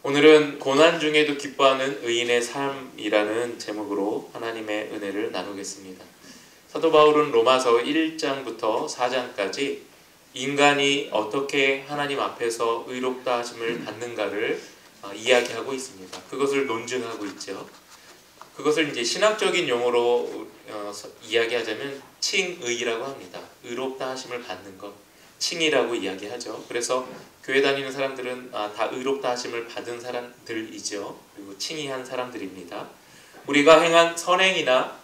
오늘은 고난 중에도 기뻐하는 의인의 삶이라는 제목으로 하나님의 은혜를 나누겠습니다. 사도 바울은 로마서 1장부터 4장까지 인간이 어떻게 하나님 앞에서 의롭다 하심을 받는가를 이야기하고 있습니다. 그것을 논증하고 있죠. 그것을 이제 신학적인 용어로 이야기하자면 칭의라고 합니다. 의롭다 하심을 받는 것, 칭이라고 이야기하죠. 그래서 교회 다니는 사람들은 다 의롭다 하심을 받은 사람들이죠. 그리고 칭의한 사람들입니다. 우리가 행한 선행이나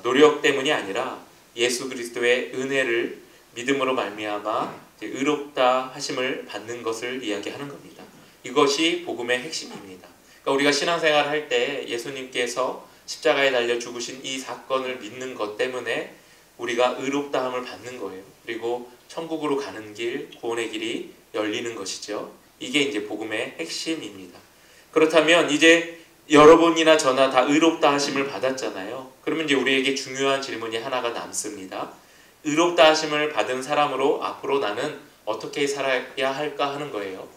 노력 때문이 아니라 예수 그리스도의 은혜를 믿음으로 말미암아 의롭다 하심을 받는 것을 이야기하는 겁니다. 이것이 복음의 핵심입니다. 그러니까 우리가 신앙생활을 할 때 예수님께서 십자가에 달려 죽으신 이 사건을 믿는 것 때문에 우리가 의롭다함을 받는 거예요. 그리고 천국으로 가는 길, 구원의 길이 열리는 것이죠. 이게 이제 복음의 핵심입니다. 그렇다면 이제 여러분이나 저나 다 의롭다 하심을 받았잖아요. 그러면 이제 우리에게 중요한 질문이 하나가 남습니다. 의롭다 하심을 받은 사람으로 앞으로 나는 어떻게 살아야 할까 하는 거예요.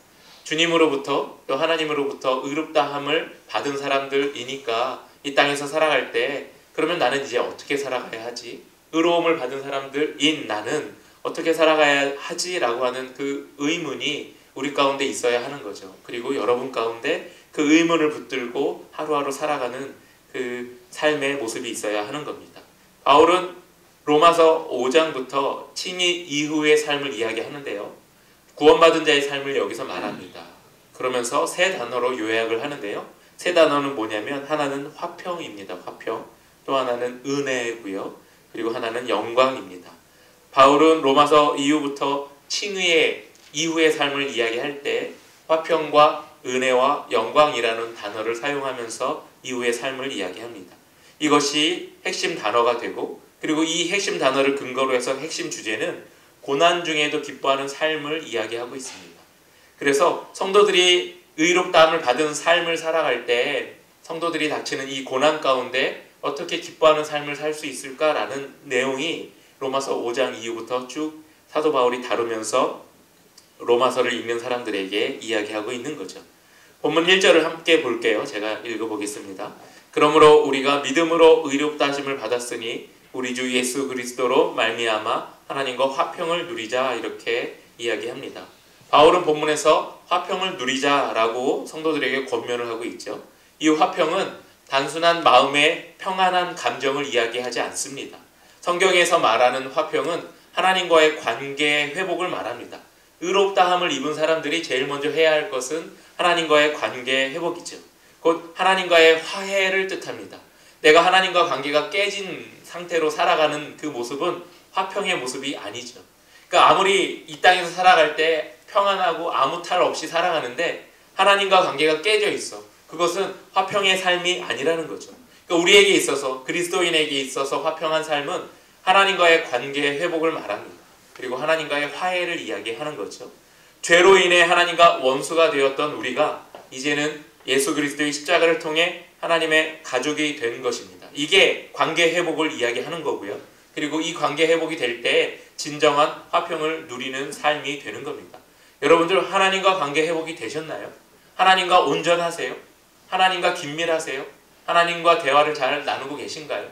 주님으로부터 또 하나님으로부터 의롭다함을 받은 사람들이니까 이 땅에서 살아갈 때 그러면 나는 이제 어떻게 살아가야 하지? 의로움을 받은 사람들인 나는 어떻게 살아가야 하지? 라고 하는 그 의문이 우리 가운데 있어야 하는 거죠. 그리고 여러분 가운데 그 의문을 붙들고 하루하루 살아가는 그 삶의 모습이 있어야 하는 겁니다. 바울은 로마서 5장부터 칭의 이후의 삶을 이야기하는데요. 구원받은 자의 삶을 여기서 말합니다. 그러면서 세 단어로 요약을 하는데요. 세 단어는 뭐냐면 하나는 화평입니다. 화평. 또 하나는 은혜고요. 그리고 하나는 영광입니다. 바울은 로마서 이후부터 칭의의 이후의 삶을 이야기할 때 화평과 은혜와 영광이라는 단어를 사용하면서 이후의 삶을 이야기합니다. 이것이 핵심 단어가 되고 그리고 이 핵심 단어를 근거로 해서 핵심 주제는 고난 중에도 기뻐하는 삶을 이야기하고 있습니다. 그래서 성도들이 의롭다함을 받은 삶을 살아갈 때 성도들이 닥치는 이 고난 가운데 어떻게 기뻐하는 삶을 살 수 있을까라는 내용이 로마서 5장 이후부터 쭉 사도 바울이 다루면서 로마서를 읽는 사람들에게 이야기하고 있는 거죠. 본문 1절을 함께 볼게요. 제가 읽어보겠습니다. 그러므로 우리가 믿음으로 의롭다 하심을 받았으니 우리 주 예수 그리스도로 말미암아 하나님과 화평을 누리자 이렇게 이야기합니다. 바울은 본문에서 화평을 누리자라고 성도들에게 권면을 하고 있죠. 이 화평은 단순한 마음의 평안한 감정을 이야기하지 않습니다. 성경에서 말하는 화평은 하나님과의 관계 회복을 말합니다. 의롭다함을 입은 사람들이 제일 먼저 해야 할 것은 하나님과의 관계 회복이죠. 곧 하나님과의 화해를 뜻합니다. 내가 하나님과 관계가 깨진 상태로 살아가는 그 모습은 화평의 모습이 아니죠. 그러니까 아무리 이 땅에서 살아갈 때 평안하고 아무 탈 없이 살아가는데 하나님과 관계가 깨져 있어. 그것은 화평의 삶이 아니라는 거죠. 그러니까 우리에게 있어서 그리스도인에게 있어서 화평한 삶은 하나님과의 관계 회복을 말합니다. 그리고 하나님과의 화해를 이야기하는 거죠. 죄로 인해 하나님과 원수가 되었던 우리가 이제는 예수 그리스도의 십자가를 통해 하나님의 가족이 된 것입니다. 이게 관계 회복을 이야기하는 거고요. 그리고 이 관계 회복이 될 때 진정한 화평을 누리는 삶이 되는 겁니다. 여러분들 하나님과 관계 회복이 되셨나요? 하나님과 온전하세요? 하나님과 긴밀하세요? 하나님과 대화를 잘 나누고 계신가요?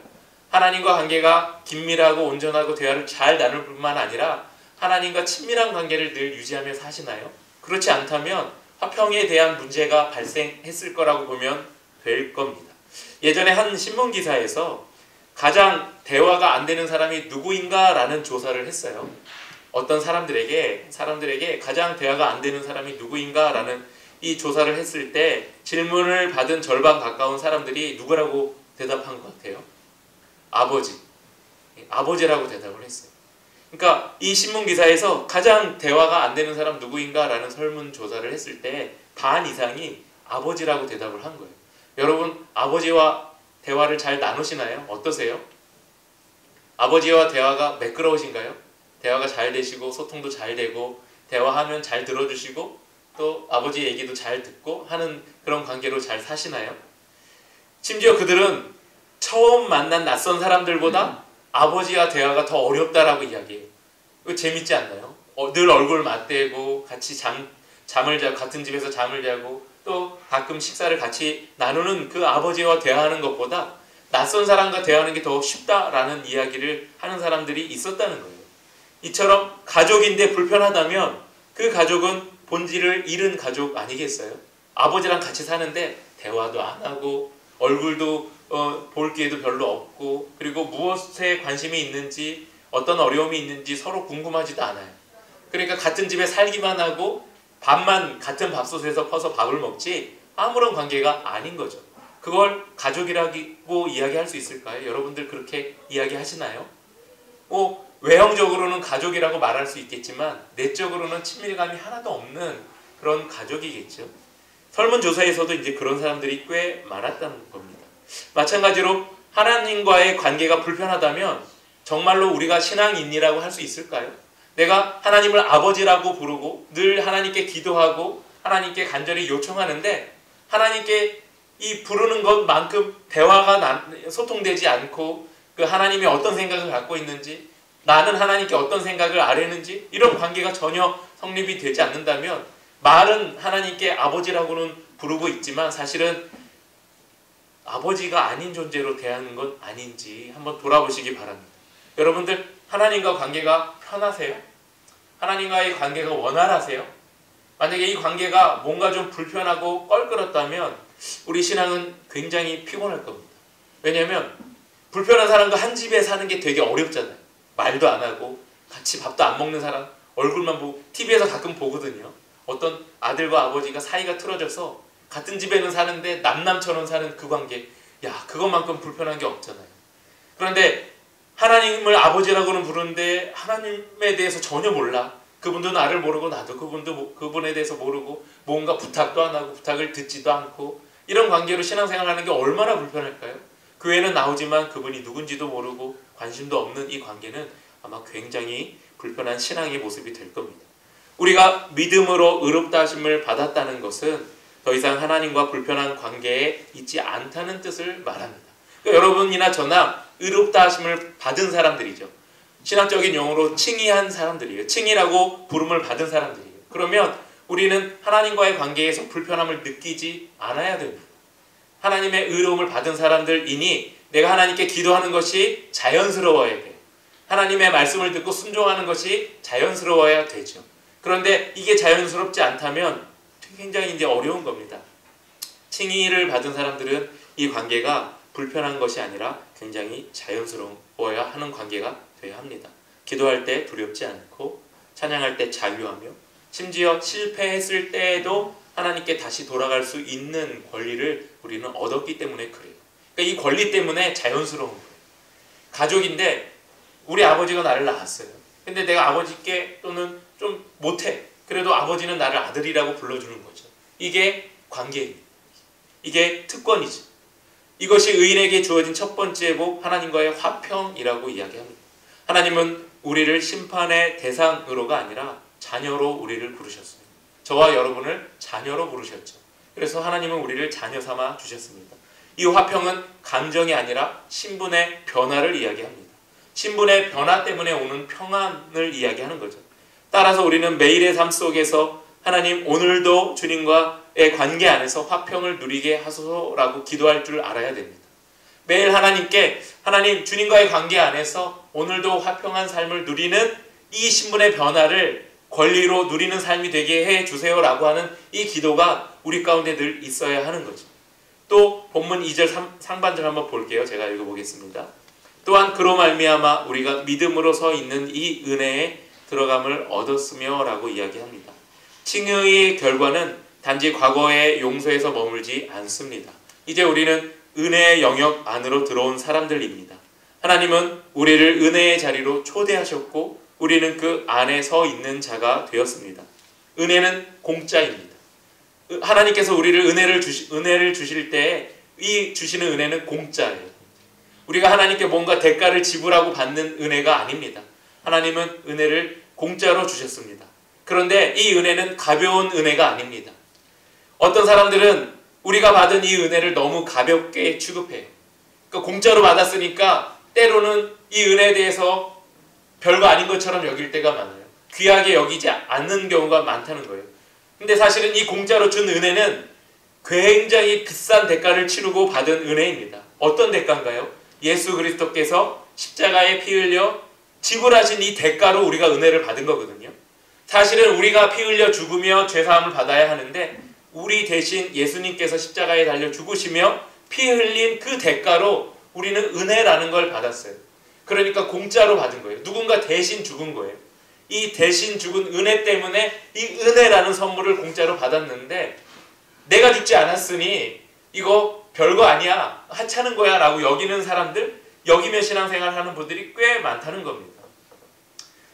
하나님과 관계가 긴밀하고 온전하고 대화를 잘 나눌 뿐만 아니라 하나님과 친밀한 관계를 늘 유지하며 사시나요? 그렇지 않다면 화평에 대한 문제가 발생했을 거라고 보면 될 겁니다. 예전에 한 신문기사에서 가장 대화가 안 되는 사람이 누구인가 라는 조사를 했어요. 어떤 사람들에게 가장 대화가 안 되는 사람이 누구인가 라는 이 조사를 했을 때 질문을 받은 절반 가까운 사람들이 누구라고 대답한 것 같아요? 아버지라고 대답을 했어요. 그러니까 이 신문기사에서 가장 대화가 안 되는 사람 누구인가 라는 설문조사를 했을 때 반 이상이 아버지라고 대답을 한 거예요. 여러분 아버지와 대화를 잘 나누시나요? 어떠세요? 아버지와 대화가 매끄러우신가요? 대화가 잘 되시고 소통도 잘 되고 대화하면 잘 들어주시고 또 아버지 얘기도 잘 듣고 하는 그런 관계로 잘 사시나요? 심지어 그들은 처음 만난 낯선 사람들보다 아버지와 대화가 더 어렵다라고 이야기해요. 이거 재밌지 않나요? 늘 얼굴 맞대고 같이 같은 집에서 잠을 자고 또 가끔 식사를 같이 나누는 그 아버지와 대화하는 것보다 낯선 사람과 대화하는 게 더 쉽다라는 이야기를 하는 사람들이 있었다는 거예요. 이처럼 가족인데 불편하다면 그 가족은 본질을 잃은 가족 아니겠어요? 아버지랑 같이 사는데 대화도 안 하고 얼굴도 볼 기회도 별로 없고 그리고 무엇에 관심이 있는지 어떤 어려움이 있는지 서로 궁금하지도 않아요. 그러니까 같은 집에 살기만 하고 밥만 같은 밥솥에서 퍼서 밥을 먹지 아무런 관계가 아닌 거죠. 그걸 가족이라고 이야기할 수 있을까요? 여러분들 그렇게 이야기하시나요? 외형적으로는 가족이라고 말할 수 있겠지만 내적으로는 친밀감이 하나도 없는 그런 가족이겠죠. 설문조사에서도 이제 그런 사람들이 꽤 많았다는 겁니다. 마찬가지로 하나님과의 관계가 불편하다면 정말로 우리가 신앙인이라고 할 수 있을까요? 내가 하나님을 아버지라고 부르고 늘 하나님께 기도하고 하나님께 간절히 요청하는데 하나님께 이 부르는 것만큼 대화가 소통되지 않고 그 하나님이 어떤 생각을 갖고 있는지 나는 하나님께 어떤 생각을 아뢰는지 이런 관계가 전혀 성립이 되지 않는다면 말은 하나님께 아버지라고는 부르고 있지만 사실은 아버지가 아닌 존재로 대하는 건 아닌지 한번 돌아보시기 바랍니다. 여러분들 하나님과 관계가 편하세요? 하나님과의 관계가 원활하세요? 만약에 이 관계가 뭔가 좀 불편하고 껄끄럽다면 우리 신앙은 굉장히 피곤할 겁니다. 왜냐하면 불편한 사람과 한 집에 사는 게 되게 어렵잖아요. 말도 안 하고 같이 밥도 안 먹는 사람 얼굴만 보고 TV에서 가끔 보거든요. 어떤 아들과 아버지가 사이가 틀어져서 같은 집에는 사는데 남남처럼 사는 그 관계, 그것만큼 불편한 게 없잖아요. 그런데 하나님을 아버지라고는 부르는데 하나님에 대해서 전혀 몰라. 그분도 나를 모르고 나도 그분에 대해서 모르고 뭔가 부탁도 안 하고 부탁을 듣지도 않고 이런 관계로 신앙생활하는 게 얼마나 불편할까요? 교회는 나오지만 그분이 누군지도 모르고 관심도 없는 이 관계는 아마 굉장히 불편한 신앙의 모습이 될 겁니다. 우리가 믿음으로 의롭다 하심을 받았다는 것은 더 이상 하나님과 불편한 관계에 있지 않다는 뜻을 말합니다. 그러니까 여러분이나 저나 의롭다 하심을 받은 사람들이죠. 신학적인 용어로 칭의한 사람들이에요. 칭의라고 부름을 받은 사람들이에요. 그러면 우리는 하나님과의 관계에서 불편함을 느끼지 않아야 됩니다. 하나님의 의로움을 받은 사람들이니 내가 하나님께 기도하는 것이 자연스러워야 돼요. 하나님의 말씀을 듣고 순종하는 것이 자연스러워야 되죠. 그런데 이게 자연스럽지 않다면 굉장히 이제 어려운 겁니다. 칭의를 받은 사람들은 이 관계가 불편한 것이 아니라 굉장히 자연스러워야 하는 관계가 되어야 합니다. 기도할 때 두렵지 않고 찬양할 때 자유하며 심지어 실패했을 때에도 하나님께 다시 돌아갈 수 있는 권리를 우리는 얻었기 때문에 그래요. 그러니까 이 권리 때문에 자연스러운 거예요. 가족인데 우리 아버지가 나를 낳았어요. 근데 내가 아버지께 또는 좀 못해. 그래도 아버지는 나를 아들이라고 불러주는 거죠. 이게 관계입니다. 이게 특권이죠. 이것이 의인에게 주어진 첫 번째 복 하나님과의 화평이라고 이야기합니다. 하나님은 우리를 심판의 대상으로가 아니라 자녀로 우리를 부르셨어요. 저와 여러분을 자녀로 부르셨죠. 그래서 하나님은 우리를 자녀 삼아 주셨습니다. 이 화평은 감정이 아니라 신분의 변화를 이야기합니다. 신분의 변화 때문에 오는 평안을 이야기하는 거죠. 따라서 우리는 매일의 삶 속에서 하나님 오늘도 주님과의 관계 안에서 화평을 누리게 하소서라고 기도할 줄 알아야 됩니다. 매일 하나님께 하나님 주님과의 관계 안에서 오늘도 화평한 삶을 누리는 이 신분의 변화를 권리로 누리는 삶이 되게 해주세요라고 하는 이 기도가 우리 가운데 늘 있어야 하는 거죠. 또 본문 2절 상반절 한번 볼게요. 제가 읽어보겠습니다. 또한 그로 말미암아 우리가 믿음으로 서 있는 이 은혜에 들어감을 얻었으며 라고 이야기합니다. 칭의의 결과는 단지 과거의 용서에서 머물지 않습니다. 이제 우리는 은혜의 영역 안으로 들어온 사람들입니다. 하나님은 우리를 은혜의 자리로 초대하셨고 우리는 그 안에 서 있는 자가 되었습니다. 은혜는 공짜입니다. 하나님께서 우리를 은혜를 주실 때 이 주시는 은혜는 공짜예요. 우리가 하나님께 뭔가 대가를 지불하고 받는 은혜가 아닙니다. 하나님은 은혜를 공짜로 주셨습니다. 그런데 이 은혜는 가벼운 은혜가 아닙니다. 어떤 사람들은 우리가 받은 이 은혜를 너무 가볍게 취급해요. 그러니까 공짜로 받았으니까 때로는 이 은혜에 대해서 별거 아닌 것처럼 여길 때가 많아요. 귀하게 여기지 않는 경우가 많다는 거예요. 근데 사실은 이 공짜로 준 은혜는 굉장히 비싼 대가를 치르고 받은 은혜입니다. 어떤 대가인가요? 예수 그리스도께서 십자가에 피 흘려 지불하신 이 대가로 우리가 은혜를 받은 거거든요. 사실은 우리가 피 흘려 죽으며 죄사함을 받아야 하는데 우리 대신 예수님께서 십자가에 달려 죽으시며 피 흘린 그 대가로 우리는 은혜라는 걸 받았어요. 그러니까 공짜로 받은 거예요. 누군가 대신 죽은 거예요. 이 대신 죽은 은혜 때문에 이 은혜라는 선물을 공짜로 받았는데 내가 죽지 않았으니 이거 별거 아니야, 하찮은 거야 라고 여기는 사람들, 여기며 신앙생활 하는 분들이 꽤 많다는 겁니다.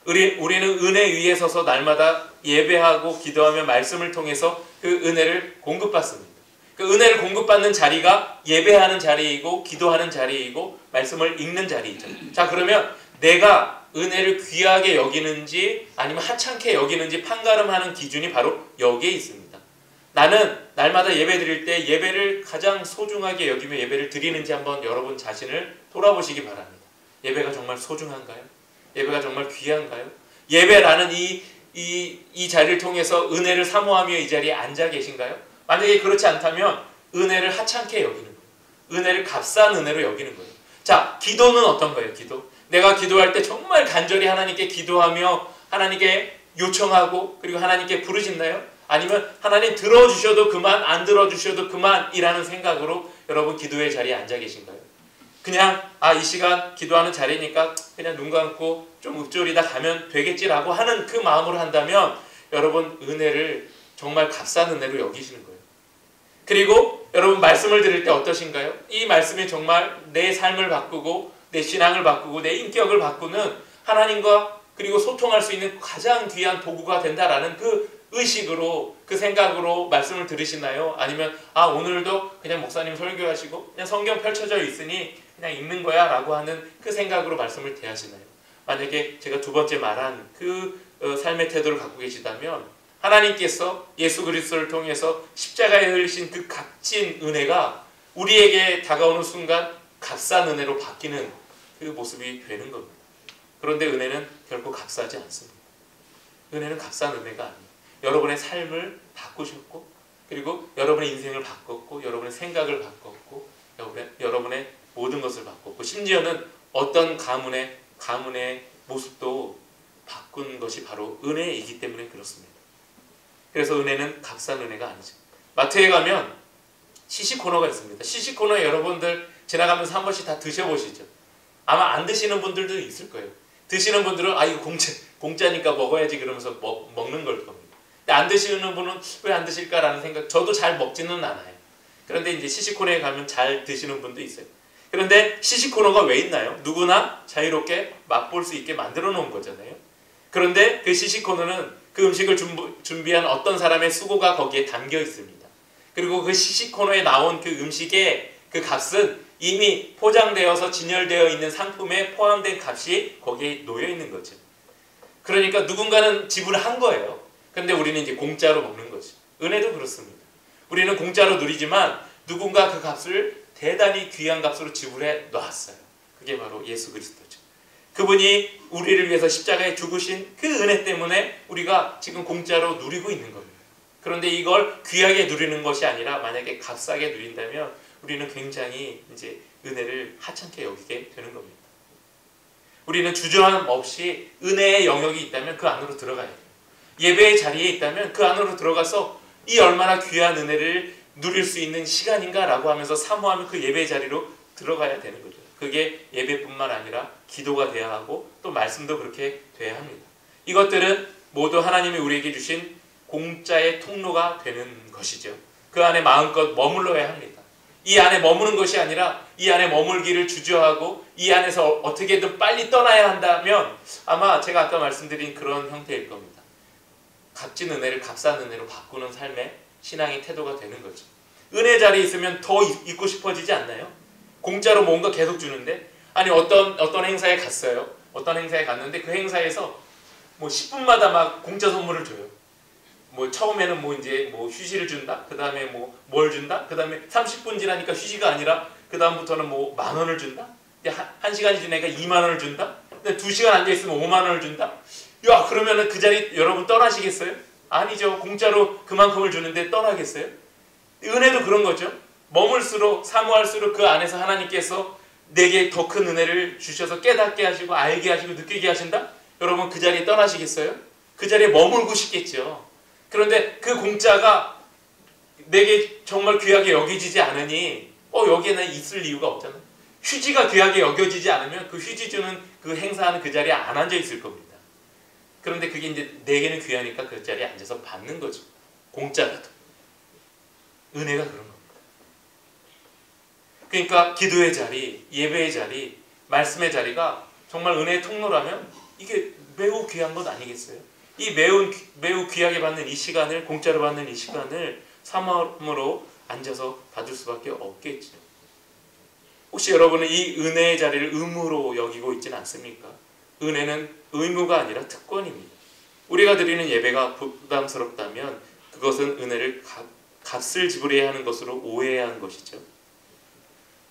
우리는 은혜 위에 서서 날마다 예배하고 기도하며 말씀을 통해서 그 은혜를 공급받습니다. 그 은혜를 공급받는 자리가 예배하는 자리이고 기도하는 자리이고 말씀을 읽는 자리이죠. 자, 그러면 내가 은혜를 귀하게 여기는지 아니면 하찮게 여기는지 판가름하는 기준이 바로 여기에 있습니다. 나는 날마다 예배 드릴 때 예배를 가장 소중하게 여기며 예배를 드리는지 한번 여러분 자신을 돌아보시기 바랍니다. 예배가 정말 소중한가요? 예배가 정말 귀한가요? 예배라는 이 자리를 통해서 은혜를 사모하며 이 자리에 앉아 계신가요? 만약에 그렇지 않다면 은혜를 하찮게 여기는 거예요. 은혜를 값싼 은혜로 여기는 거예요. 자, 기도는 어떤 거예요? 기도. 내가 기도할 때 정말 간절히 하나님께 기도하며 하나님께 요청하고 그리고 하나님께 부르짖나요? 아니면 하나님 들어주셔도 그만, 안 들어주셔도 그만이라는 생각으로 여러분 기도의 자리에 앉아 계신가요? 그냥 이 시간 기도하는 자리니까 그냥 눈 감고 좀 읊조리다 가면 되겠지라고 하는 그 마음으로 한다면 여러분 은혜를 정말 값싼 은혜로 여기시는 거예요. 그리고 여러분 말씀을 들을 때 어떠신가요? 이 말씀이 정말 내 삶을 바꾸고 내 신앙을 바꾸고 내 인격을 바꾸는 하나님과 그리고 소통할 수 있는 가장 귀한 도구가 된다라는 그 의식으로 그 생각으로 말씀을 들으시나요? 아니면 오늘도 그냥 목사님 설교하시고 그냥 성경 펼쳐져 있으니 그냥 읽는 거야 라고 하는 그 생각으로 말씀을 대하시나요? 만약에 제가 두 번째 말한 그 삶의 태도를 갖고 계시다면 하나님께서 예수 그리스도를 통해서 십자가에 흘리신 그 값진 은혜가 우리에게 다가오는 순간 값싼 은혜로 바뀌는 그 모습이 되는 겁니다. 그런데 은혜는 결코 값싸지 않습니다. 은혜는 값싼 은혜가 아니에요. 여러분의 삶을 바꾸셨고 그리고 여러분의 인생을 바꿨고 여러분의 생각을 바꿨고 여러분의 모든 것을 바꿨고 심지어는 어떤 가문의 모습도 바꾼 것이 바로 은혜이기 때문에 그렇습니다. 그래서 은혜는 값싼 은혜가 아니죠. 마트에 가면 시식 코너가 있습니다. 시식 코너에 여러분들 지나가면서 한 번씩 다 드셔보시죠. 아마 안 드시는 분들도 있을 거예요. 드시는 분들은 이거 공짜니까 먹어야지 그러면서 먹는 걸 겁니다. 근데 안 드시는 분은 왜 안 드실까라는 생각, 저도 잘 먹지는 않아요. 그런데 이제 시식 코너에 가면 잘 드시는 분도 있어요. 그런데 시식 코너가 왜 있나요? 누구나 자유롭게 맛볼 수 있게 만들어 놓은 거잖아요. 그런데 그 시식 코너는 그 음식을 준비한 어떤 사람의 수고가 거기에 담겨 있습니다. 그리고 그 시식 코너에 나온 그 음식의 그 값은 이미 포장되어서 진열되어 있는 상품에 포함된 값이 거기에 놓여 있는 거죠. 그러니까 누군가는 지불한 거예요. 근데 우리는 이제 공짜로 먹는 거죠. 은혜도 그렇습니다. 우리는 공짜로 누리지만 누군가 그 값을 대단히 귀한 값으로 지불해 놨어요. 그게 바로 예수 그리스도죠. 그분이 우리를 위해서 십자가에 죽으신 그 은혜 때문에 우리가 지금 공짜로 누리고 있는 겁니다. 그런데 이걸 귀하게 누리는 것이 아니라 만약에 값싸게 누린다면 우리는 굉장히 이제 은혜를 하찮게 여기게 되는 겁니다. 우리는 주저함 없이 은혜의 영역이 있다면 그 안으로 들어가야 돼요. 예배의 자리에 있다면 그 안으로 들어가서 이 얼마나 귀한 은혜를 누릴 수 있는 시간인가 라고 하면서 사모하며 그 예배의 자리로 들어가야 되는 거죠. 그게 예배뿐만 아니라 기도가 돼야 하고 또 말씀도 그렇게 돼야 합니다. 이것들은 모두 하나님이 우리에게 주신 공짜의 통로가 되는 것이죠. 그 안에 마음껏 머물러야 합니다. 이 안에 머무는 것이 아니라 이 안에 머물기를 주저하고 이 안에서 어떻게든 빨리 떠나야 한다면 아마 제가 아까 말씀드린 그런 형태일 겁니다. 값진 은혜를 값싼 은혜로 바꾸는 삶의 신앙의 태도가 되는 거죠. 은혜 자리에 있으면 더 있고 싶어지지 않나요? 공짜로 뭔가 계속 주는데 아니 어떤 행사에 갔어요. 어떤 행사에 갔는데 그 행사에서 뭐 10분마다 막 공짜 선물을 줘요. 뭐 처음에는 뭐 이제 뭐 휴지를 준다. 그 다음에 뭐 뭘 준다. 그 다음에 30분 지나니까 휴지가 아니라 그 다음부터는 뭐 10,000원을 준다. 한 시간이 지나니까 20,000원을 준다. 근데 2시간 앉아 있으면 50,000원을 준다. 야 그러면은 그 자리 여러분 떠나시겠어요? 아니죠. 공짜로 그만큼을 주는데 떠나겠어요? 은혜도 그런 거죠. 머물수록 사모할수록 그 안에서 하나님께서 내게 더 큰 은혜를 주셔서 깨닫게 하시고 알게 하시고 느끼게 하신다? 여러분 그 자리에 떠나시겠어요? 그 자리에 머물고 싶겠죠. 그런데 그 공짜가 내게 정말 귀하게 여겨지지 않으니 여기에는 있을 이유가 없잖아. 휴지가 귀하게 여겨지지 않으면 그 휴지 주는 그 행사하는 그 자리에 안 앉아 있을 겁니다. 그런데 그게 이제 내게는 귀하니까 그 자리에 앉아서 받는 거죠. 공짜라도. 은혜가 그런 겁니다. 그러니까 기도의 자리, 예배의 자리, 말씀의 자리가 정말 은혜의 통로라면 이게 매우 귀한 것 아니겠어요? 이 매우 귀하게 받는 이 시간을, 공짜로 받는 이 시간을 사모함으로 앉아서 받을 수밖에 없겠죠. 혹시 여러분은 이 은혜의 자리를 의무로 여기고 있지는 않습니까? 은혜는 의무가 아니라 특권입니다. 우리가 드리는 예배가 부담스럽다면 그것은 은혜를 값을 지불해야 하는 것으로 오해해야 하는 것이죠.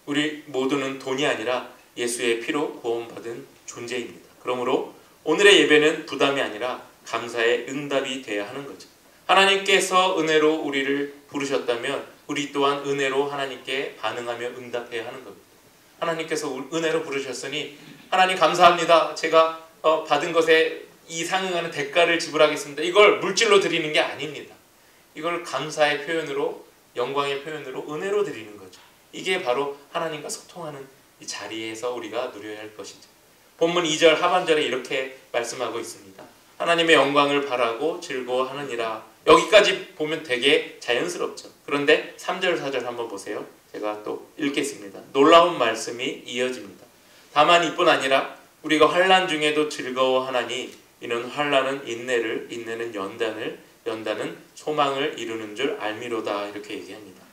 우리 모두는 돈이 아니라 예수의 피로 구원받은 존재입니다. 그러므로 오늘의 예배는 부담이 아니라 감사의 응답이 되어야 하는 거죠. 하나님께서 은혜로 우리를 부르셨다면 우리 또한 은혜로 하나님께 반응하며 응답해야 하는 겁니다. 하나님께서 은혜로 부르셨으니 하나님 감사합니다. 제가 받은 것에 이 상응하는 대가를 지불하겠습니다. 이걸 물질로 드리는 게 아닙니다. 이걸 감사의 표현으로, 영광의 표현으로 은혜로 드리는 거죠. 이게 바로 하나님과 소통하는 이 자리에서 우리가 누려야 할 것이죠. 본문 2절 하반절에 이렇게 말씀하고 있습니다. 하나님의 영광을 바라고 즐거워하느니라. 여기까지 보면 되게 자연스럽죠. 그런데 3절 4절 한번 보세요. 제가 또 읽겠습니다. 놀라운 말씀이 이어집니다. 다만 이뿐 아니라 우리가 환난 중에도 즐거워하나니 이는 환난은 인내를, 인내는 연단을, 연단은 소망을 이루는 줄 알미로다. 이렇게 얘기합니다.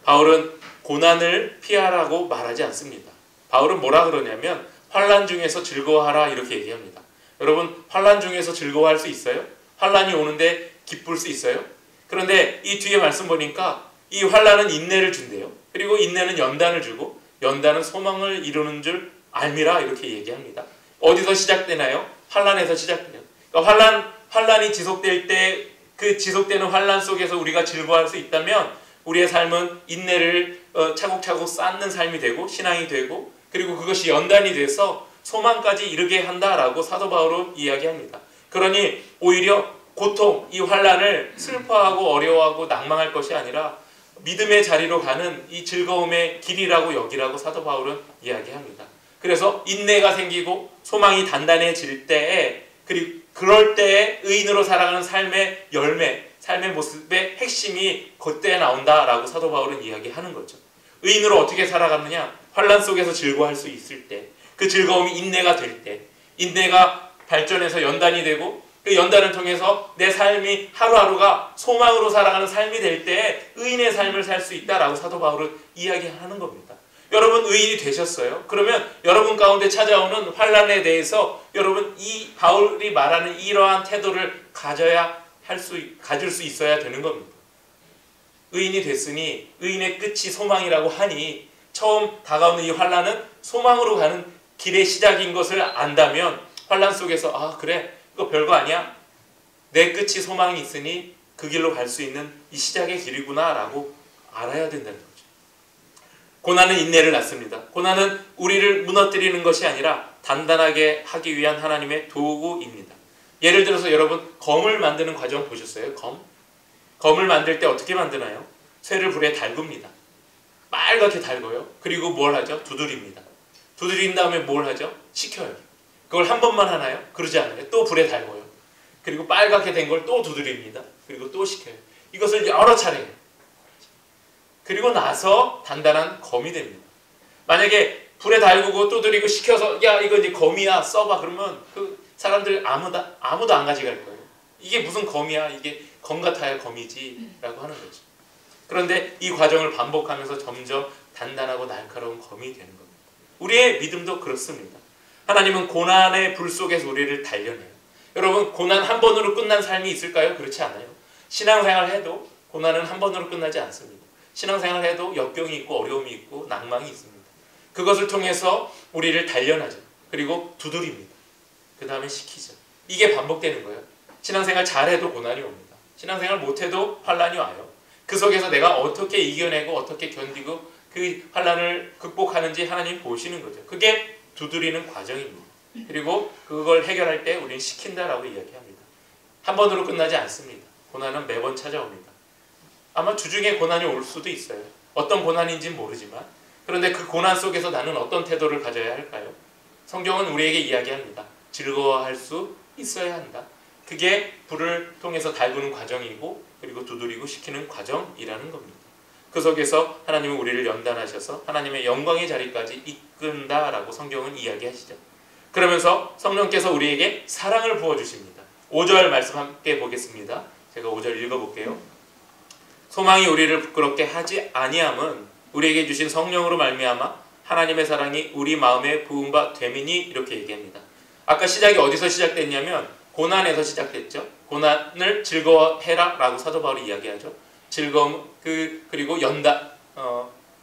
바울은 고난을 피하라고 말하지 않습니다. 바울은 뭐라 그러냐면 환난 중에서 즐거워하라 이렇게 얘기합니다. 여러분 환난 중에서 즐거워할 수 있어요? 환난이 오는데 기쁠 수 있어요? 그런데 이 뒤에 말씀 보니까 이 환난은 인내를 준대요. 그리고 인내는 연단을 주고 연단은 소망을 이루는 줄 알미라 이렇게 얘기합니다. 어디서 시작되나요? 환난에서 시작돼요. 그러니까 환난이 지속될 때 그 지속되는 환난 속에서 우리가 즐거워할 수 있다면 우리의 삶은 인내를 차곡차곡 쌓는 삶이 되고 신앙이 되고 그리고 그것이 연단이 돼서 소망까지 이르게 한다라고 사도 바울은 이야기합니다. 그러니 오히려 고통, 이 환난을 슬퍼하고 어려워하고 낭망할 것이 아니라 믿음의 자리로 가는 이 즐거움의 길이라고 여기라고 사도 바울은 이야기합니다. 그래서 인내가 생기고 소망이 단단해질 때에 그럴 때에 의인으로 살아가는 삶의 열매, 삶의 모습의 핵심이 그때에 나온다라고 사도 바울은 이야기하는 거죠. 의인으로 어떻게 살아가느냐? 환난 속에서 즐거워할 수 있을 때, 그 즐거움이 인내가 될 때, 인내가 발전해서 연단이 되고 그 연단을 통해서 내 삶이 하루하루가 소망으로 살아가는 삶이 될 때에 의인의 삶을 살 수 있다라고 사도 바울은 이야기하는 겁니다. 여러분 의인이 되셨어요? 그러면 여러분 가운데 찾아오는 환난에 대해서 여러분 이 바울이 말하는 이러한 태도를 가질 수 있어야 되는 겁니다. 의인이 됐으니 의인의 끝이 소망이라고 하니 처음 다가오는 이 환난은 소망으로 가는 길의 시작인 것을 안다면 환난 속에서 그래 이거 별거 아니야. 내 끝이 소망이 있으니 그 길로 갈 수 있는 이 시작의 길이구나 라고 알아야 된다는 거죠. 고난은 인내를 낳습니다. 고난은 우리를 무너뜨리는 것이 아니라 단단하게 하기 위한 하나님의 도구입니다. 예를 들어서 여러분 검을 만드는 과정 보셨어요? 검을 만들 때 어떻게 만드나요? 쇠를 불에 달굽니다. 빨갛게 달궈요. 그리고 뭘 하죠? 두드립니다. 두드린 다음에 뭘 하죠? 식혀요. 그걸 한 번만 하나요? 그러지 않아요. 또 불에 달궈요. 그리고 빨갛게 된 걸 또 두드립니다. 그리고 또 식혀요. 이것을 여러 차례 해요. 그리고 나서 단단한 검이 됩니다. 만약에 불에 달구고 두드리고 식혀서 야 이거 이제 검이야 써봐 그러면 그 사람들 아무도 안 가져갈 거예요. 이게 무슨 검이야? 이게 검 같아야 검이지 라고 하는 거죠. 그런데 이 과정을 반복하면서 점점 단단하고 날카로운 검이 되는 겁니다. 우리의 믿음도 그렇습니다. 하나님은 고난의 불 속에서 우리를 단련해요. 여러분 고난 한 번으로 끝난 삶이 있을까요? 그렇지 않아요. 신앙생활 해도 고난은 한 번으로 끝나지 않습니다. 신앙생활 해도 역경이 있고 어려움이 있고 낭망이 있습니다. 그것을 통해서 우리를 단련하죠. 그리고 두드립니다. 그 다음에 시키죠. 이게 반복되는 거예요. 신앙생활 잘해도 고난이 옵니다. 신앙생활 못해도 환란이 와요. 그 속에서 내가 어떻게 이겨내고 어떻게 견디고 그 환란을 극복하는지 하나님 보시는 거죠. 그게 두드리는 과정입니다. 그리고 그걸 해결할 때 우리는 시킨다라고 이야기합니다. 한 번으로 끝나지 않습니다. 고난은 매번 찾아옵니다. 아마 주중에 고난이 올 수도 있어요. 어떤 고난인지는 모르지만, 그런데 그 고난 속에서 나는 어떤 태도를 가져야 할까요? 성경은 우리에게 이야기합니다. 즐거워할 수 있어야 한다. 그게 불을 통해서 달구는 과정이고, 그리고 두드리고 시키는 과정이라는 겁니다. 그 속에서 하나님은 우리를 연단하셔서 하나님의 영광의 자리까지 이끈다라고 성경은 이야기하시죠. 그러면서 성령께서 우리에게 사랑을 부어주십니다. 5절 말씀 함께 보겠습니다. 제가 5절 읽어볼게요. 소망이 우리를 부끄럽게 하지 아니함은 우리에게 주신 성령으로 말미암아 하나님의 사랑이 우리 마음에 부은 바 됨이니, 이렇게 얘기합니다. 아까 시작이 어디서 시작됐냐면 고난에서 시작됐죠. 고난을 즐거워해라 라고 사도 바울이 이야기하죠. 즐거움, 그리고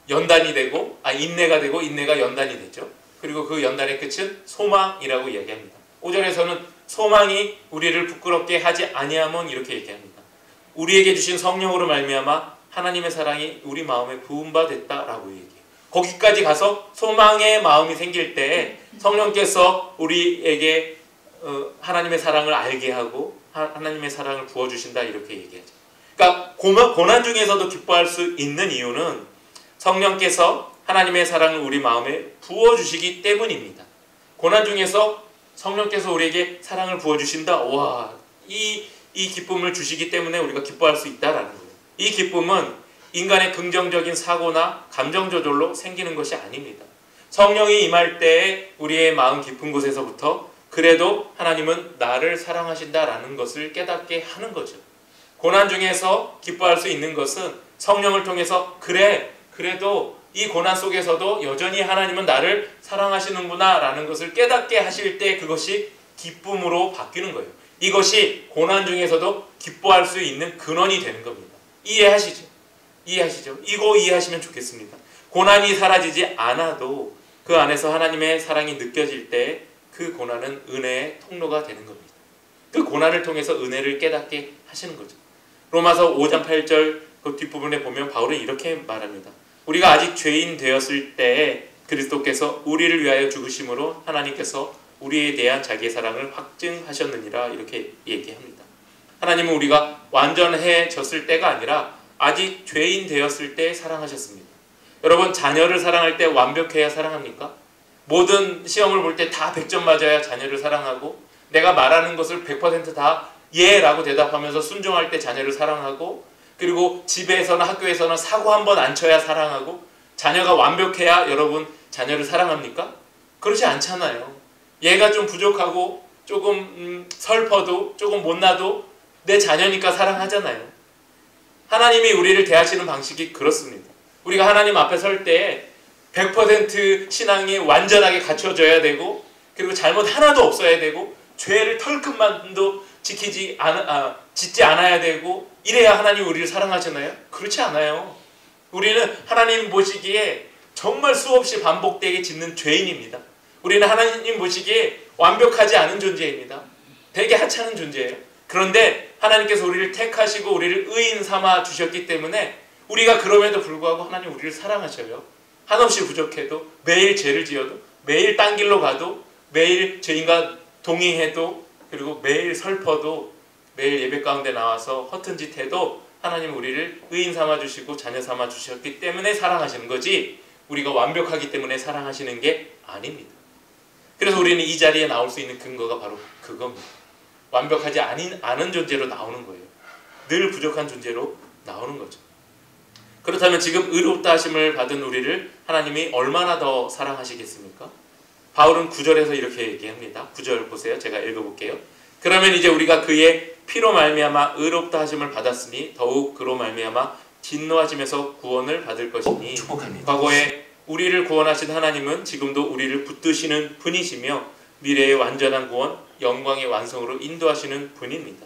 연단이 되고, 인내가 되고, 인내가 연단이 되죠. 그리고 그 연단의 끝은 소망이라고 이야기합니다. 5절에서는 소망이 우리를 부끄럽게 하지 아니함은 이렇게 얘기합니다. 우리에게 주신 성령으로 말미암아 하나님의 사랑이 우리 마음에 부은 바 됐다라고 얘기해요. 거기까지 가서 소망의 마음이 생길 때 성령께서 우리에게 하나님의 사랑을 알게 하고 하나님의 사랑을 부어주신다, 이렇게 얘기하죠. 그러니까 고난 중에서도 기뻐할 수 있는 이유는 성령께서 하나님의 사랑을 우리 마음에 부어주시기 때문입니다. 고난 중에서 성령께서 우리에게 사랑을 부어주신다. 와, 이 기쁨을 주시기 때문에 우리가 기뻐할 수 있다라는 거예요. 이 기쁨은 인간의 긍정적인 사고나 감정 조절로 생기는 것이 아닙니다. 성령이 임할 때에 우리의 마음 깊은 곳에서부터 그래도 하나님은 나를 사랑하신다라는 것을 깨닫게 하는 거죠. 고난 중에서 기뻐할 수 있는 것은 성령을 통해서 그래도 이 고난 속에서도 여전히 하나님은 나를 사랑하시는구나 라는 것을 깨닫게 하실 때 그것이 기쁨으로 바뀌는 거예요. 이것이 고난 중에서도 기뻐할 수 있는 근원이 되는 겁니다. 이해하시죠? 이거 이해하시면 좋겠습니다. 고난이 사라지지 않아도 그 안에서 하나님의 사랑이 느껴질 때 그 고난은 은혜의 통로가 되는 겁니다. 그 고난을 통해서 은혜를 깨닫게 하시는 거죠. 로마서 5장 8절 그 뒷부분에 보면 바울은 이렇게 말합니다. 우리가 아직 죄인 되었을 때에 그리스도께서 우리를 위하여 죽으심으로 하나님께서 우리에 대한 자기의 사랑을 확증하셨느니라, 이렇게 얘기합니다. 하나님은 우리가 완전해졌을 때가 아니라 아직 죄인 되었을 때 사랑하셨습니다. 여러분, 자녀를 사랑할 때 완벽해야 사랑합니까? 모든 시험을 볼 때 다 100점 맞아야 자녀를 사랑하고, 내가 말하는 것을 100% 다 예 라고 대답하면서 순종할 때 자녀를 사랑하고, 그리고 집에서나 학교에서나 사고 한 번 안 쳐야 사랑하고, 자녀가 완벽해야 여러분 자녀를 사랑합니까? 그렇지 않잖아요. 얘가 좀 부족하고 조금 설퍼도 조금 못나도 내 자녀니까 사랑하잖아요. 하나님이 우리를 대하시는 방식이 그렇습니다. 우리가 하나님 앞에 설 때 100% 신앙이 완전하게 갖춰져야 되고, 그리고 잘못 하나도 없어야 되고, 죄를 털끝만도 짓지 않아야 되고, 이래야 하나님 우리를 사랑하시나요? 그렇지 않아요. 우리는 하나님 보시기에 정말 수없이 반복되게 짓는 죄인입니다. 우리는 하나님 보시기에 완벽하지 않은 존재입니다. 되게 하찮은 존재예요. 그런데 하나님께서 우리를 택하시고 우리를 의인 삼아 주셨기 때문에 우리가 그럼에도 불구하고 하나님 우리를 사랑하셔요. 한없이 부족해도, 매일 죄를 지어도, 매일 딴 길로 가도, 매일 죄인과 동의해도, 그리고 매일 설퍼도, 매일 예배 가운데 나와서 허튼 짓 해도 하나님 우리를 의인 삼아 주시고 자녀 삼아 주셨기 때문에 사랑하시는 거지, 우리가 완벽하기 때문에 사랑하시는 게 아닙니다. 그래서 우리는 이 자리에 나올 수 있는 근거가 바로 그겁니다. 완벽하지 않은 존재로 나오는 거예요. 늘 부족한 존재로 나오는 거죠. 그렇다면 지금 의롭다 하심을 받은 우리를 하나님이 얼마나 더 사랑하시겠습니까? 바울은 9절에서 이렇게 얘기합니다. 9절 보세요. 제가 읽어볼게요. 그러면 이제 우리가 그의 피로 말미암아 의롭다 하심을 받았으니 더욱 그로 말미암아 진노하심에서 구원을 받을 것이니, 축복합니다. 과거에 우리를 구원하신 하나님은 지금도 우리를 붙드시는 분이시며 미래의 완전한 구원, 영광의 완성으로 인도하시는 분입니다.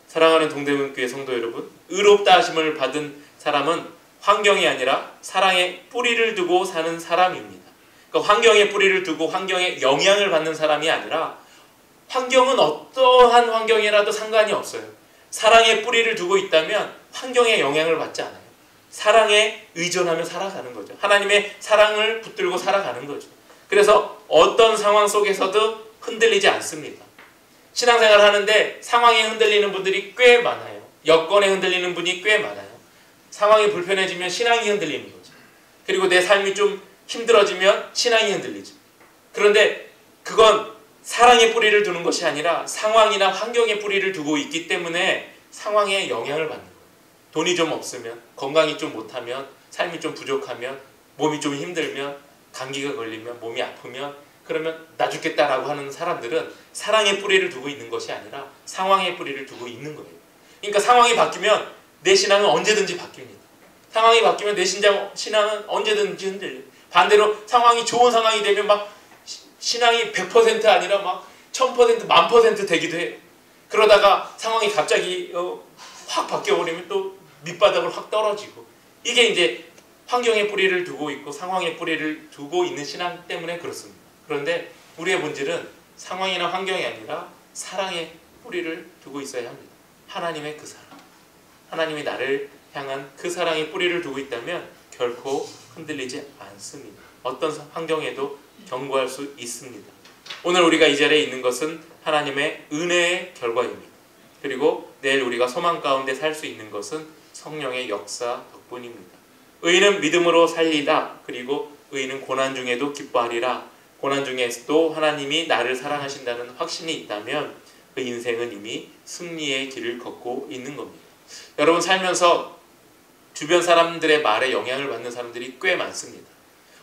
사랑하는 동대문교회 성도 여러분, 의롭다 하심을 받은 사람은 환경이 아니라 사랑의 뿌리를 두고 사는 사람입니다. 그러니까 환경에 뿌리를 두고 환경에 영향을 받는 사람이 아니라, 환경은 어떠한 환경이라도 상관이 없어요. 사랑의 뿌리를 두고 있다면 환경에 영향을 받지 않아요. 사랑에 의존하며 살아가는 거죠. 하나님의 사랑을 붙들고 살아가는 거죠. 그래서 어떤 상황 속에서도 흔들리지 않습니다. 신앙생활 하는데 상황에 흔들리는 분들이 꽤 많아요. 여건에 흔들리는 분이 꽤 많아요. 상황이 불편해지면 신앙이 흔들리는 거죠. 그리고 내 삶이 좀 힘들어지면 신앙이 흔들리죠. 그런데 그건 사랑의 뿌리를 두는 것이 아니라 상황이나 환경에 뿌리를 두고 있기 때문에 상황에 영향을 받는 거예요. 돈이 좀 없으면, 건강이 좀 못하면, 삶이 좀 부족하면, 몸이 좀 힘들면, 감기가 걸리면, 몸이 아프면, 그러면 나 죽겠다라고 하는 사람들은 사랑의 뿌리를 두고 있는 것이 아니라 상황의 뿌리를 두고 있는 거예요. 그러니까 상황이 바뀌면 내 신앙은 언제든지 바뀝니다. 상황이 바뀌면 내 신앙은 언제든지 흔들려요. 반대로 상황이 좋은 상황이 되면 막 신앙이 100% 아니라 막 1000%, 10,000% 되기도 해요. 그러다가 상황이 갑자기 확 바뀌어버리면 또 밑바닥을 확 떨어지고, 이게 이제 환경의 뿌리를 두고 있고 상황의 뿌리를 두고 있는 신앙 때문에 그렇습니다. 그런데 우리의 본질은 상황이나 환경이 아니라 사랑의 뿌리를 두고 있어야 합니다. 하나님의 그 사랑, 하나님이 나를 향한 그 사랑의 뿌리를 두고 있다면 결코 흔들리지 않습니다. 어떤 환경에도 견고할 수 있습니다. 오늘 우리가 이 자리에 있는 것은 하나님의 은혜의 결과입니다. 그리고 내일 우리가 소망 가운데 살 수 있는 것은 성령의 역사 덕분입니다. 의인은 믿음으로 살리다. 그리고 의인은 고난 중에도 기뻐하리라. 고난 중에서도 하나님이 나를 사랑하신다는 확신이 있다면 그 인생은 이미 승리의 길을 걷고 있는 겁니다. 여러분, 살면서 주변 사람들의 말에 영향을 받는 사람들이 꽤 많습니다.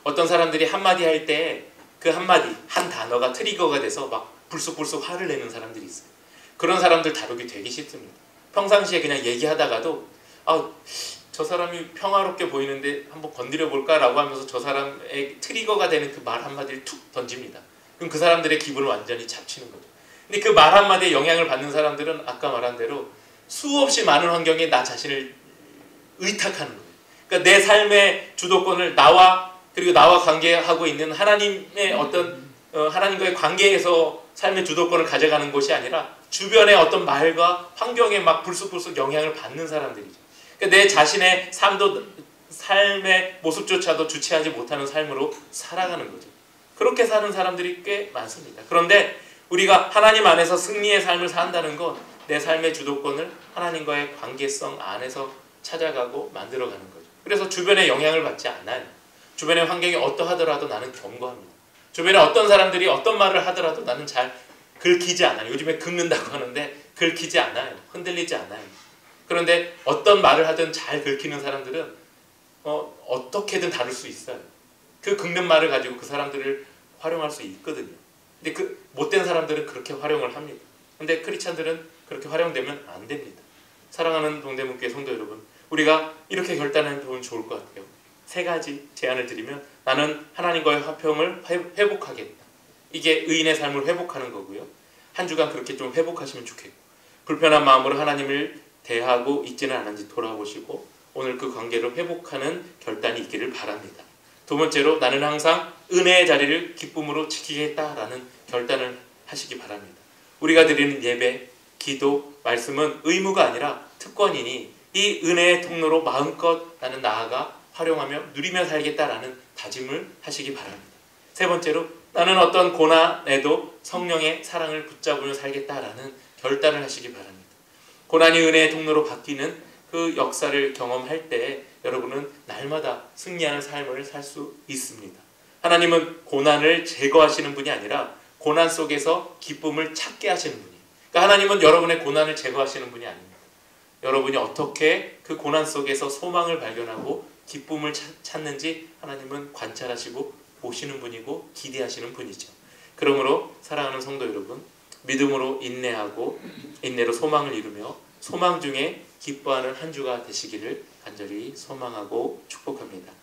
어떤 사람들이 한마디 할 때 그 한마디, 한 단어가 트리거가 돼서 막 불쑥불쑥 화를 내는 사람들이 있어요. 그런 사람들 다루기 되게 싫습니다. 평상시에 그냥 얘기하다가도 저 사람이 평화롭게 보이는데 한번 건드려 볼까 라고 하면서 저 사람의 트리거가 되는 그 말 한마디를 툭 던집니다. 그럼 그 사람들의 기분을 완전히 잡치는 거죠. 근데 그 말 한마디에 영향을 받는 사람들은 아까 말한 대로 수없이 많은 환경에 나 자신을 의탁하는 거예요. 그러니까 내 삶의 주도권을 그리고 나와 관계하고 있는 하나님의 하나님과의 관계에서 삶의 주도권을 가져가는 것이 아니라 주변의 어떤 말과 환경에 막 불쑥불쑥 영향을 받는 사람들이죠. 그러니까 내 자신의 삶의 모습조차도 주체하지 못하는 삶으로 살아가는 거죠. 그렇게 사는 사람들이 꽤 많습니다. 그런데 우리가 하나님 안에서 승리의 삶을 산다는 건 내 삶의 주도권을 하나님과의 관계성 안에서 찾아가고 만들어가는 거죠. 그래서 주변의 영향을 받지 않아요. 주변의 환경이 어떠하더라도 나는 견고합니다. 주변에 어떤 사람들이 어떤 말을 하더라도 나는 잘 긁히지 않아요. 요즘에 긁는다고 하는데 긁히지 않아요. 흔들리지 않아요. 그런데 어떤 말을 하든 잘 긁히는 사람들은 어떻게든 다룰 수 있어요. 그 긁는 말을 가지고 그 사람들을 활용할 수 있거든요. 근데 그 못된 사람들은 그렇게 활용을 합니다. 근데 크리스찬들은 그렇게 활용되면 안 됩니다. 사랑하는 동대문교회 성도 여러분, 우리가 이렇게 결단하면 좋을 것 같아요. 3가지 제안을 드리면, 나는 하나님과의 화평을 회복하겠다. 이게 의인의 삶을 회복하는 거고요. 한 주간 그렇게 좀 회복하시면 좋겠고, 불편한 마음으로 하나님을 대하고 있지는 않은지 돌아보시고 오늘 그 관계를 회복하는 결단이 있기를 바랍니다. 2번째로, 나는 항상 은혜의 자리를 기쁨으로 지키겠다라는 결단을 하시기 바랍니다. 우리가 드리는 예배, 기도, 말씀은 의무가 아니라 특권이니 이 은혜의 통로로 마음껏 나는 나아가 활용하며 누리며 살겠다라는 다짐을 하시기 바랍니다. 3번째로, 나는 어떤 고난에도 성령의 사랑을 붙잡으며 살겠다라는 결단을 하시기 바랍니다. 고난이 은혜의 통로로 바뀌는 그 역사를 경험할 때 여러분은 날마다 승리하는 삶을 살 수 있습니다. 하나님은 고난을 제거하시는 분이 아니라 고난 속에서 기쁨을 찾게 하시는 분이에요. 그러니까 하나님은 여러분의 고난을 제거하시는 분이 아닙니다. 여러분이 어떻게 그 고난 속에서 소망을 발견하고 기쁨을 찾는지 하나님은 관찰하시고 보시는 분이고 기대하시는 분이죠. 그러므로 사랑하는 성도 여러분, 믿음으로 인내하고 인내로 소망을 이루며 소망 중에 기뻐하는 한 주가 되시기를 간절히 소망하고 축복합니다.